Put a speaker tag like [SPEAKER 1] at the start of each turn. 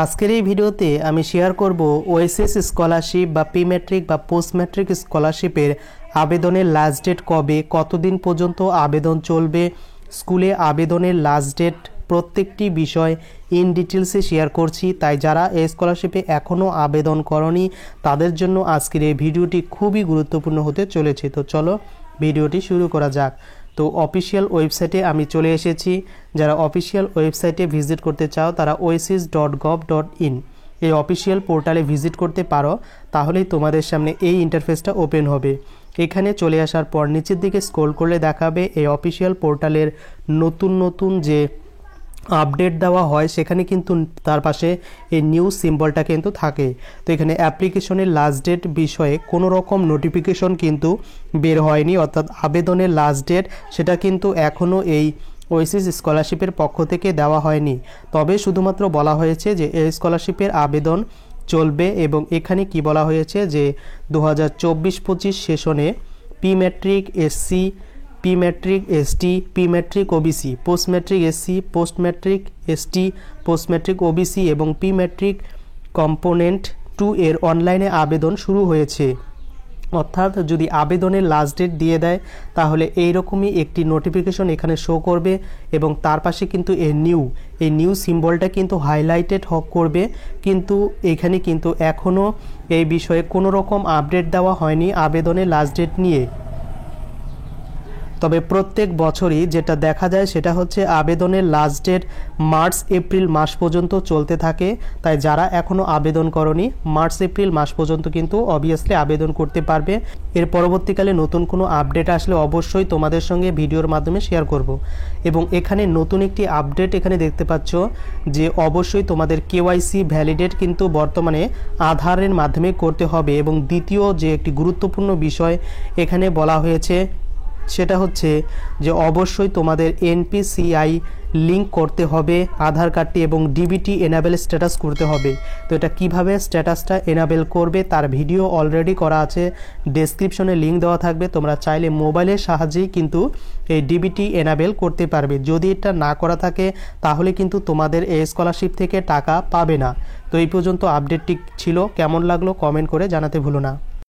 [SPEAKER 1] আজকের এই ভিডিওতে আমি শেয়ার করব ওএসএস স্কলারশিপ বা প্রি ম্যাট্রিক বা পোস্ট ম্যাট্রিক স্কলারশিপের আবেদনের লাস্ট ডেট কবে, কতদিন পর্যন্ত আবেদন চলবে, স্কুলে আবেদনের লাস্ট ডেট প্রত্যেকটি বিষয় ইন ডিটেলসে শেয়ার করছি। তাই যারা এই স্কলারশিপে এখনও আবেদন করনি তাদের জন্য আজকের এই ভিডিওটি খুবই গুরুত্বপূর্ণ হতে চলেছে। তো চলো ভিডিওটি শুরু করা যাক। তো অফিসিয়াল ওয়েবসাইটে আমি চলে এসেছি। যারা অফিসিয়াল ওয়েবসাইটে ভিজিট করতে চাও তারা oasis.gov.in এই অফিসিয়াল পোর্টালে ভিজিট করতে পারো, তাহলেই তোমাদের সামনে এই ইন্টারফেসটা ওপেন হবে। এখানে চলে আসার পর নিচের দিকে স্ক্রল করলে দেখাবে এই অফিসিয়াল পোর্টালের নতুন যে আপডেট দেওয়া হয়, সেখানে কিন্তু তার পাশে এই নিউ সিম্বলটা কিন্তু থাকে। তো এখানে অ্যাপ্লিকেশনের লাস্ট ডেট বিষয়ে কোনো রকম নোটিফিকেশন কিন্তু বের হয়নি, অর্থাৎ আবেদনের লাস্ট ডেট সেটা কিন্তু এখনও এই ওএসএস স্কলারশিপের পক্ষ থেকে দেওয়া হয়নি। তবে শুধুমাত্র বলা হয়েছে যে এই স্কলারশিপের আবেদন চলবে এবং এখানে কি বলা হয়েছে যে 2024-25 সেশনে pre matric SC, pre matric ST, pre matric OBC, post matric SC, post matric ST, post matric OBC এবং প্রি ম্যাট্রিক কম্পোনেন্ট 2 এর অনলাইনে আবেদন শুরু হয়েছে। অর্থাৎ যদি আবেদনের লাস্ট ডেট দিয়ে দেয় তাহলে এইরকমই একটি নোটিফিকেশন এখানে শো করবে এবং তার পাশে কিন্তু এই নিউ সিম্বলটা কিন্তু হাইলাইটেড করবে। কিন্তু এখানে কিন্তু এখনও এই বিষয়ে কোনো রকম আপডেট দেওয়া হয়নি আবেদনের লাস্ট ডেট নিয়ে। তবে প্রত্যেক বছরই যেটা দেখা যায় সেটা হচ্ছে আবেদনের লাস্ট ডেট মার্চ-এপ্রিল মাস পর্যন্ত চলতে থাকে। তাই যারা এখনও আবেদন করনি মার্চ-এপ্রিল মাস পর্যন্ত কিন্তু অবভিয়াসলি আবেদন করতে পারবে। এর পরবর্তীকালে নতুন কোনো আপডেট আসলে অবশ্যই তোমাদের সঙ্গে ভিডিওর মাধ্যমে শেয়ার করব। এবং এখানে নতুন একটি আপডেট এখানে দেখতে পাচ্ছ যে অবশ্যই তোমাদের কেওয়াইসি ভ্যালিডেট কিন্তু বর্তমানে আধারের মাধ্যমে করতে হবে। এবং দ্বিতীয় যে একটি গুরুত্বপূর্ণ বিষয় এখানে বলা হয়েছে সেটা হচ্ছে যে অবশ্যই তোমাদের এনপিসিআই লিঙ্ক করতে হবে আধার কার্ডটি এবং ডিবিটি এনাবেল স্ট্যাটাস করতে হবে। তো এটা কিভাবে স্ট্যাটাসটা এনাবেল করবে তার ভিডিও অলরেডি করা আছে, ডেসক্রিপশনে লিঙ্ক দেওয়া থাকবে। তোমরা চাইলে মোবাইলের সাহায্যেই কিন্তু এই ডিবিটি এনাবেল করতে পারবে। যদি এটা না করা থাকে তাহলে কিন্তু তোমাদের এই স্কলারশিপ থেকে টাকা পাবে না। তো এই পর্যন্ত আপডেটটি ছিল, কেমন লাগলো কমেন্ট করে জানাতে ভুলো না।